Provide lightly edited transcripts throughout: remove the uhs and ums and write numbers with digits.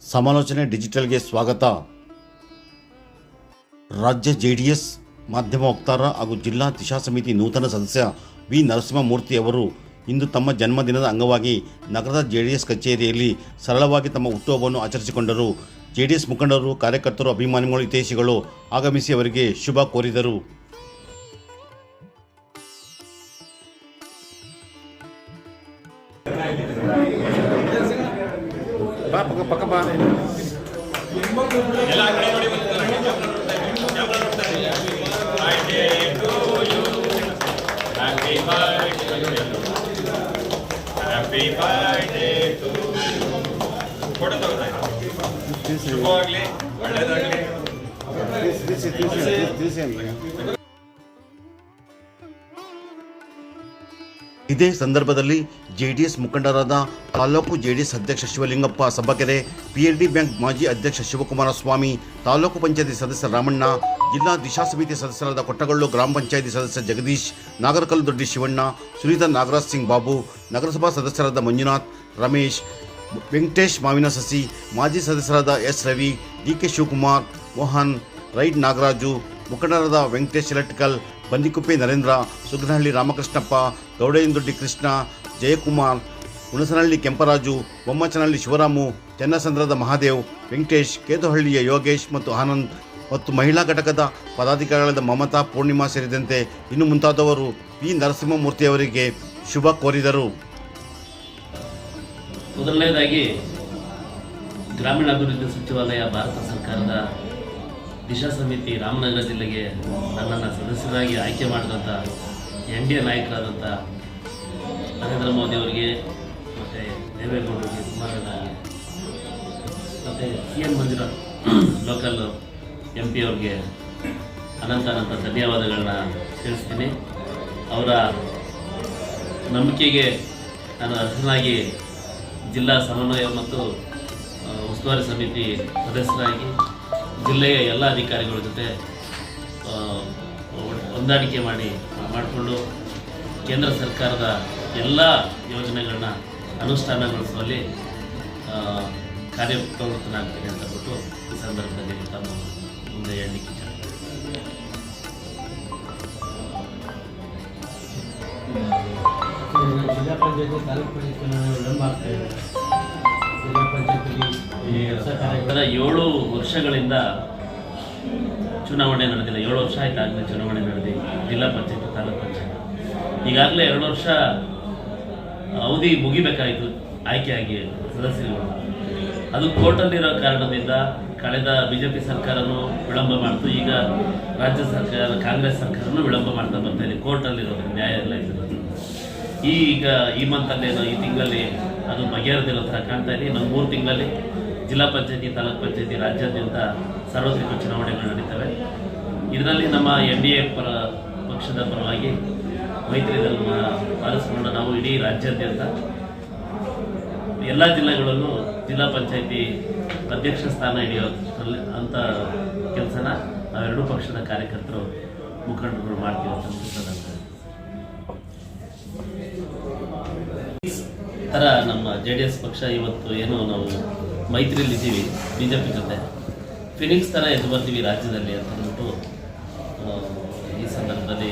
ಸಮಾಲೋಚನೆ ಡಿಜಿಟಲ್ಗೆ ಸ್ವಾಗತ. ರಾಜ್ಯ ಜೆಡಿಎಸ್ ಮಾಧ್ಯಮ ವಕ್ತಾರ ಹಾಗೂ ಜಿಲ್ಲಾ ದಿಶಾ ಸಮಿತಿ ನೂತನ ಸದಸ್ಯ ವಿ ನರಸಿಂಹಮೂರ್ತಿ ಅವರು ಇಂದು ತಮ್ಮ ಜನ್ಮದಿನದ ಅಂಗವಾಗಿ ನಗರದ ಜೆಡಿಎಸ್ ಕಚೇರಿಯಲ್ಲಿ ಸರಳವಾಗಿ ತಮ್ಮ ಹುಟ್ಟುಹಬ್ಬವನ್ನು ಆಚರಿಸಿಕೊಂಡರು. ಜೆಡಿಎಸ್ ಮುಖಂಡರು, ಕಾರ್ಯಕರ್ತರು, ಅಭಿಮಾನಿಗಳು, ಹಿತೈಷಿಗಳು ಆಗಮಿಸಿ ಅವರಿಗೆ ಶುಭ ಕೋರಿದರು. ಶುಭವಾಗಲಿ, ಒಳ್ಳೆಯದಾಗಲಿ. ಇದೇ ಸಂದರ್ಭದಲ್ಲಿ ಜೆಡಿಎಸ್ ಮುಖಂಡರಾದ ತಾಲೂಕು ಜೆಡಿಎಸ್ ಅಧ್ಯಕ್ಷ ಶಿವಲಿಂಗಪ್ಪ ಸಬ್ಬಕೆರೆ, PLD ಬ್ಯಾಂಕ್ ಮಾಜಿ ಅಧ್ಯಕ್ಷ ಶಿವಕುಮಾರ ಸ್ವಾಮಿ, ತಾಲೂಕು ಪಂಚಾಯತಿ ಸದಸ್ಯ ರಾಮಣ್ಣ, ಜಿಲ್ಲಾ ದಿಶಾ ಸಮಿತಿ ಸದಸ್ಯರಾದ ಕೊಟ್ಟಗಳ್ಳು ಗ್ರಾಮ ಪಂಚಾಯತಿ ಸದಸ್ಯ ಜಗದೀಶ್, ನಾಗರಕಲ್ಲು ದೊಡ್ಡಿ ಶಿವಣ್ಣ, ಸುನೀತಾ ನಾಗರಾಜ್ ಸಿಂಗ್ ಬಾಬು, ನಗರಸಭಾ ಸದಸ್ಯರಾದ ಮಂಜುನಾಥ್, ರಮೇಶ್, ವೆಂಕಟೇಶ್ ಮಾವಿನ ಸಸಿ, ಮಾಜಿ ಸದಸ್ಯರಾದ ಎಸ್ ರವಿ, DK ಶಿವಕುಮಾರ್, ಮೋಹನ್, ರೈಡ್ ನಾಗರಾಜು, ಮುಖಂಡರಾದ ವೆಂಕಟೇಶ್ ಎಲೆಕ್ಟ್ರಿಕಲ್, ಬಂದಿಕುಪ್ಪೆ ನರೇಂದ್ರ, ಸುಗ್ನಹಳ್ಳಿ ರಾಮಕೃಷ್ಣಪ್ಪ, ಗೌಡೇಂದೊಡ್ಡಿ ಕೃಷ್ಣ, ಜಯಕುಮಾರ್, ಹುಣಸನಹಳ್ಳಿ ಕೆಂಪರಾಜು, ಬೊಮ್ಮಚನಹಳ್ಳಿ ಶಿವರಾಮು, ಚನ್ನಸಂದ್ರದ ಮಹಾದೇವ್, ವೆಂಕಟೇಶ್, ಕೇತುಹಳ್ಳಿಯ ಯೋಗೇಶ್ ಮತ್ತು ಆನಂದ್ ಮತ್ತು ಮಹಿಳಾ ಘಟಕದ ಪದಾಧಿಕಾರಿಗಳಾದ ಮಮತಾ, ಪೂರ್ಣಿಮಾ ಸೇರಿದಂತೆ ಇನ್ನು ಮುಂತಾದವರು ವಿ ನರಸಿಂಹಮೂರ್ತಿಯವರಿಗೆ ಶುಭ ಕೋರಿದರು. ಮೊದಲನೇದಾಗಿ ಗ್ರಾಮೀಣಾಭಿವೃದ್ಧಿ ಸಚಿವಾಲಯ, ಭಾರತ ಸರ್ಕಾರದ ದಿಶಾ ಸಮಿತಿ ರಾಮನಗರ ಜಿಲ್ಲೆಗೆ ನನ್ನನ್ನು ಸದಸ್ಯರಾಗಿ ಆಯ್ಕೆ ಮಾಡಿದಂಥ NDA ನಾಯಕರಾದಂಥ ನರೇಂದ್ರ ಮೋದಿ ಅವರಿಗೆ ಮತ್ತು ದೇವೇಗೌಡರಿಗೆ, ಕುಮಾರಣ್ಣಗೆ ಮತ್ತು CN ಮಂಜುನಾಥ್ ಲೋಕಲ್ MP ಅವ್ರಿಗೆ ಅನಂತ ಧನ್ಯವಾದಗಳನ್ನ ತಿಳಿಸ್ತೀನಿ. ಅವರ ನಂಬಿಕೆಗೆ ನಾನು ಅರ್ಹನಾಗಿ ಜಿಲ್ಲಾ ಸಮನ್ವಯ ಮತ್ತು ಉಸ್ತುವಾರಿ ಸಮಿತಿ ಸದಸ್ಯರಾಗಿ ಜಿಲ್ಲೆಯ ಎಲ್ಲ ಅಧಿಕಾರಿಗಳ ಜೊತೆ ಹೊಂದಾಣಿಕೆ ಮಾಡಿಕೊಂಡು ಕೇಂದ್ರ ಸರ್ಕಾರದ ಎಲ್ಲ ಯೋಜನೆಗಳನ್ನ ಅನುಷ್ಠಾನಗೊಳಿಸುವಲ್ಲಿ ಕಾರ್ಯಪ್ರವೃತ್ತನಾಗ್ತೀನಿ ಅಂತ ಬಿಟ್ಟು ಈ ಸಂದರ್ಭದಲ್ಲಿ ತಮ್ಮ ಮುಂದೆ ಹೇಳಲಿಕ್ಕೆ ಜಿಲ್ಲಾ ಪಂಚಾಯತಿ, ತಾಲೂಕು ಪಂಚಾಯತ್ ಚುನಾವಣೆ ವಿಳಂಬ ಆಗ್ತಾ ಇದೆ. ಜಿಲ್ಲಾ ಪಂಚಾಯತಿ 7 ವರ್ಷಗಳಿಂದ ಚುನಾವಣೆ ನಡೆದಿಲ್ಲ. 7 ವರ್ಷ ಆಯ್ತು ಆಗಲೇ ಚುನಾವಣೆ ನಡೆದಿ. ಜಿಲ್ಲಾ ಪಂಚಾಯತ್, ತಾಲೂಕು ಪಂಚಾಯತ್ ಈಗಾಗಲೇ 2 ವರ್ಷ ಅವಧಿ ಮುಗಿಬೇಕಾಯಿತು ಆಯ್ಕೆಯಾಗಿ ಸದಸ್ಯರುಗಳು. ಅದು ಕೋರ್ಟಲ್ಲಿರೋ ಕಾರಣದಿಂದ ಕಳೆದ BJP ಸರ್ಕಾರನೂ ವಿಳಂಬ ಮಾಡ್ತು. ಈಗ ರಾಜ್ಯ ಸರ್ಕಾರ, ಕಾಂಗ್ರೆಸ್ ಸರ್ಕಾರನೂ ವಿಳಂಬ ಮಾಡ್ತಾ ಬರ್ತಾ ಇದೆ. ಕೋರ್ಟಲ್ಲಿರೋದು, ನ್ಯಾಯಾಲಯದಲ್ಲಿ. ಈಗ ಈ ಮಂತಲ್ಲೇನೋ, ಈ ತಿಂಗಳಲ್ಲಿ ಅದು ಬಗೆಹರಿದಿರೋ ಥರ ಕಾಣ್ತಾ ಇದೆ. ಇನ್ನೊಂದು 3 ತಿಂಗಳಲ್ಲಿ ಜಿಲ್ಲಾ ಪಂಚಾಯತಿ, ತಾಲೂಕು ಪಂಚಾಯತಿ ರಾಜ್ಯಾದ್ಯಂತ ಸಾರ್ವತ್ರಿಕ ಚುನಾವಣೆಗಳು ನಡೀತವೆ. ಇದರಲ್ಲಿ ನಮ್ಮ NDA ಪಕ್ಷದ ಪರವಾಗಿ ಮೈತ್ರಿದಲ್ಲಿ ಪಾಲಿಸಿಕೊಂಡು ನಾವು ಇಡೀ ರಾಜ್ಯಾದ್ಯಂತ ಎಲ್ಲ ಜಿಲ್ಲೆಗಳಲ್ಲೂ ಜಿಲ್ಲಾ ಪಂಚಾಯತಿ ಅಧ್ಯಕ್ಷ ಸ್ಥಾನ ಹಿಡಿಯೋದ್ರಲ್ಲಿ ಅಂಥ ಕೆಲಸನ ನಾವೆರಡೂ ಪಕ್ಷದ ಕಾರ್ಯಕರ್ತರು, ಮುಖಂಡರು ಮಾಡ್ತೀವಿ ಅಂತ ಥರ ನಮ್ಮ JDS ಪಕ್ಷ ಇವತ್ತು ಏನು ನಾವು ಮೈತ್ರಿಯಲ್ಲಿದ್ದೀವಿ BJP ಜೊತೆ, ಫಿನಿಕ್ಸ್ ಥರ ಎದ್ದು ಬರ್ತೀವಿ ರಾಜ್ಯದಲ್ಲಿ ಅಂತ ಅಂದ್ಬಿಟ್ಟು ಈ ಸಂದರ್ಭದಲ್ಲಿ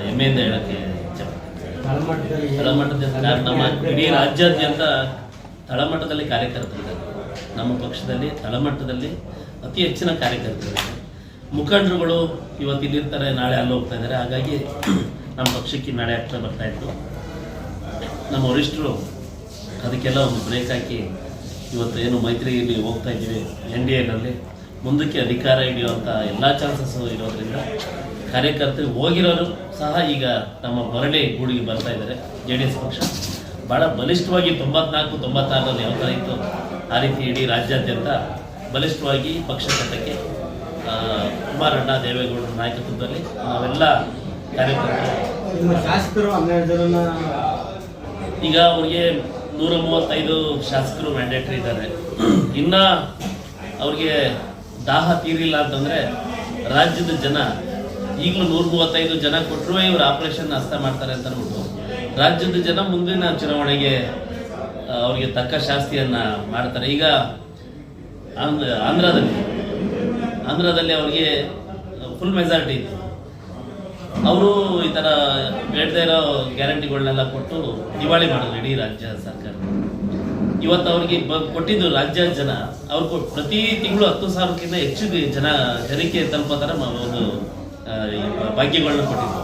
ಹೆಮ್ಮೆಯಿಂದ ಹೇಳೋಕ್ಕೆ ತಳಮಟ್ಟದ ನಮ್ಮ ಇಡೀ ರಾಜ್ಯಾದ್ಯಂತ ತಳಮಟ್ಟದಲ್ಲಿ ಕಾರ್ಯಕರ್ತರಿದ್ದಾರೆ. ನಮ್ಮ ಪಕ್ಷದಲ್ಲಿ ತಳಮಟ್ಟದಲ್ಲಿ ಅತಿ ಹೆಚ್ಚಿನ ಕಾರ್ಯಕರ್ತರಿದ್ದಾರೆ. ಮುಖಂಡರುಗಳು ಇವತ್ತು ಇಲ್ಲಿರ್ತಾರೆ, ನಾಳೆ ಅಲ್ಲಿ ಹೋಗ್ತಾ ಇದ್ದಾರೆ. ಹಾಗಾಗಿ ನಮ್ಮ ಪಕ್ಷಕ್ಕೆ ನಾಳೆ ಹತ್ರ ಬರ್ತಾ ಇತ್ತು. ನಮ್ಮ ವರಿಷ್ಠರು ಅದಕ್ಕೆಲ್ಲ ಒಂದು ಬ್ರೇಕ್ ಹಾಕಿ ಇವತ್ತು ಏನು ಮೈತ್ರಿಯಲ್ಲಿ ಹೋಗ್ತಾ ಇದ್ದೀವಿ, NDAನಲ್ಲಿ ಮುಂದಕ್ಕೆ ಅಧಿಕಾರ ಹಿಡಿಯುವಂಥ ಎಲ್ಲ ಚಾನ್ಸಸ್ಸು ಇರೋದ್ರಿಂದ ಕಾರ್ಯಕರ್ತರು ಹೋಗಿರೋರು ಸಹ ಈಗ ನಮ್ಮ ಹೊರಳಿ ಗೂಡಿಗೆ ಬರ್ತಾ ಇದ್ದಾರೆ. JDS ಪಕ್ಷ ಭಾಳ ಬಲಿಷ್ಠವಾಗಿ 94-96ರಲ್ಲಿ ಯಾವ ಥರ ಇತ್ತು ಆ ರೀತಿ ಇಡೀ ರಾಜ್ಯಾದ್ಯಂತ ಬಲಿಷ್ಠವಾಗಿ ಪಕ್ಷ ಕಟ್ಟಕ್ಕೆ ಕುಮಾರಣ್ಣ, ದೇವೇಗೌಡರ ನಾಯಕತ್ವದಲ್ಲಿ ನಾವೆಲ್ಲ ಕಾರ್ಯಕರ್ತರು. ಶಾಸಕರು 12 ಜನ ಈಗ ಅವ್ರಿಗೆ 135 ಶಾಸಕರು ಮ್ಯಾಂಡೇಟ್ರಿ ಇದ್ದಾರೆ. ಇನ್ನು ಅವ್ರಿಗೆ ದಾಹ ತೀರಿಲ್ಲ ಅಂತಂದರೆ ರಾಜ್ಯದ ಜನ ಈಗಲೂ 135 ಜನ ಕೊಟ್ಟರು ಇವರು ಆಪರೇಷನ್ ಹಸ್ತ ಮಾಡ್ತಾರೆ ಅಂತ ಅಂದ್ಬಿಟ್ಟು ರಾಜ್ಯದ ಜನ ಮುಂದಿನ ಚುನಾವಣೆಗೆ ಅವರಿಗೆ ತಕ್ಕ ಶಾಸ್ತಿಯನ್ನು ಮಾಡ್ತಾರೆ. ಈಗ ಆಂಧ್ರದಲ್ಲಿ ಅವ್ರಿಗೆ ಫುಲ್ ಮೆಜಾರಿಟಿ ಇತ್ತು. ಅವರು ಈ ಥರ ಬೇಡದೇ ಇರೋ ಗ್ಯಾರಂಟಿಗಳನ್ನೆಲ್ಲ ಕೊಟ್ಟು ದಿವಾಳಿ ಮಾಡಿದ್ರು ಇಡೀ ರಾಜ್ಯ ಸರ್ಕಾರ. ಇವತ್ತು ಅವ್ರಿಗೆ ಕೊಟ್ಟಿದ್ದು ರಾಜ್ಯ ಜನ ಅವ್ರು ಪ್ರತಿ ತಿಂಗಳು 10,000ಕ್ಕಿಂತ ಹೆಚ್ಚು ಜನಕ್ಕೆ ತಲುಪೋ ಥರ ಒಂದು ಭಾಗ್ಯಗಳನ್ನ ಕೊಟ್ಟಿದ್ರು.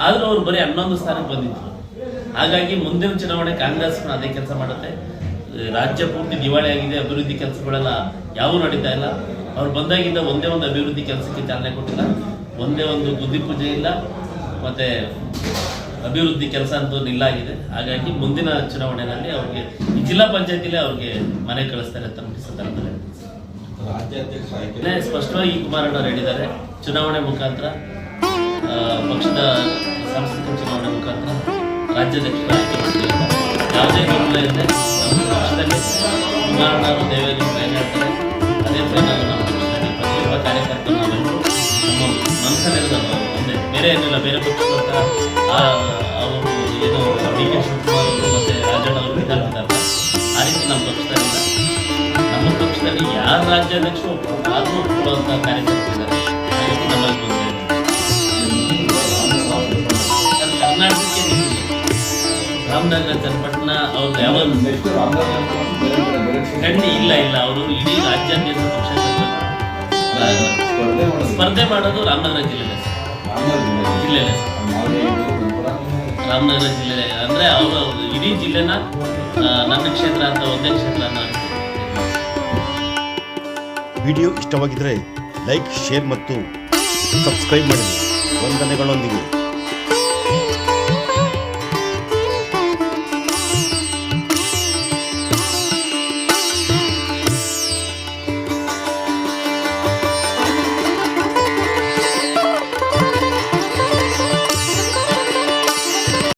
ಆದರೂ ಅವ್ರು ಬರೀ 11 ಸ್ಥಾನಕ್ಕೆ ಬಂದಿದ್ರು. ಹಾಗಾಗಿ ಮುಂದಿನ ಚುನಾವಣೆ ಕಾಂಗ್ರೆಸ್ ಅದೇ ಕೆಲಸ ಮಾಡುತ್ತೆ. ರಾಜ್ಯ ಪೂರ್ತಿ ದಿವಾಳಿ ಆಗಿದೆ, ಅಭಿವೃದ್ಧಿ ಕೆಲಸಗಳೆಲ್ಲ ಯಾವೂ ನಡೀತಾ ಇಲ್ಲ. ಅವ್ರು ಬಂದಾಗಿಂದ ಒಂದೇ ಒಂದು ಅಭಿವೃದ್ಧಿ ಕೆಲಸಕ್ಕೆ ಚಾಲನೆ ಕೊಟ್ಟಿಲ್ಲ, ಒಂದೇ ಒಂದು ಬುದ್ಧಿ ಪೂಜೆ ಇಲ್ಲ, ಮತ್ತು ಅಭಿವೃದ್ಧಿ ಕೆಲಸ ಅಂತೂ ನಿಲ್ಲಾಗಿದೆ. ಹಾಗಾಗಿ ಮುಂದಿನ ಚುನಾವಣೆಯಲ್ಲಿ ಅವ್ರಿಗೆ ಈ ಜಿಲ್ಲಾ ಪಂಚಾಯತಿಲೇ ಅವ್ರಿಗೆ ಮನೆ ಕಳಿಸ್ತಾರೆ ಅಂತ ಈ ಸಂದರ್ಭದಲ್ಲಿ ಸ್ಪಷ್ಟವಾಗಿ ಕುಮಾರಣ್ಣವ್ರು ಹೇಳಿದ್ದಾರೆ. ಚುನಾವಣೆ ಮುಖಾಂತರ, ಪಕ್ಷದ ಸಾಂಸ್ಕೃತಿಕ ಚುನಾವಣೆ ಮುಖಾಂತರ ರಾಜ್ಯಾಧ್ಯಕ್ಷರ ಆಯ್ಕೆ ಮಾಡ್ತೀವಿ. ಯಾವುದೇ ಗೊಂದಲ ಇದೆ ನಮ್ಮ ಪಕ್ಷದಲ್ಲಿ ಕುಮಾರಣ್ಣವರು ದೇವೇಗೌಡರು ಏನು ಹೇಳ್ತಾರೆ ಅದೇ ಫೈನಲ್. ನಮ್ಮ ಪಕ್ಷದಲ್ಲಿ ಪ್ರತಿಯೊಬ್ಬ ಕಾರ್ಯಕರ್ತರು ನಾವೆಲ್ಲರೂ ನಮ್ಮ ಮನಸ್ಸಲ್ಲಿರೋದು ಒಂದೇ, ಬೇರೆ ಏನಿಲ್ಲ. ಬೇರೆ ಪಕ್ಷದ ಅವರು ಏನು ಡಿ ಕೆ ಶಿವಕುಮಾರ್ ಅವರು ಮತ್ತು ರಾಜಣ್ಣ ಅವರು ಇದ್ದಾರೆ, ಆ ರೀತಿ ನಮ್ಮ ಪಕ್ಷದಲ್ಲಿಲ್ಲ. ನಮ್ಮ ಪಕ್ಷದಲ್ಲಿ ಯಾರು ರಾಜ್ಯಾಧ್ಯಕ್ಷರು ಆದರೂ ಕೊಡುವಂಥ ಕಾರ್ಯಕರ್ತರಿದ್ದಾರೆ. ನಮ್ಮಲ್ಲಿ ಬಂದಿದೆ ಕರ್ನಾಟಕಕ್ಕೆ ರಾಮನಗರ ಚನ್ನಪಟ್ಟಣ ಅವ್ರು ಯಾವ ಖಂಡಿ ಇಲ್ಲ ಅವರು ಇಡೀ ರಾಜ್ಯಾದ್ಯಂತ ಪಕ್ಷ ಸ್ಪರ್ಧೆ ಮಾಡೋದು ರಾಮನಗರ ಜಿಲ್ಲೆಯಲ್ಲಿ ರಾಮನಗರ ಜಿಲ್ಲೆ ಅಂದರೆ ಅವರು ಇಡೀ ಜಿಲ್ಲೆನ ನನ್ನ ಕ್ಷೇತ್ರ ಅಂತ ಒಂದೇ ಕ್ಷೇತ್ರ ಅಂತ. ವಿಡಿಯೋ ಇಷ್ಟವಾಗಿದ್ದರೆ ಲೈಕ್, ಶೇರ್ ಮತ್ತು ಸಬ್ಸ್ಕ್ರೈಬ್ ಮಾಡಿ. ವಂದನೆಗಳೊಂದಿಗೆ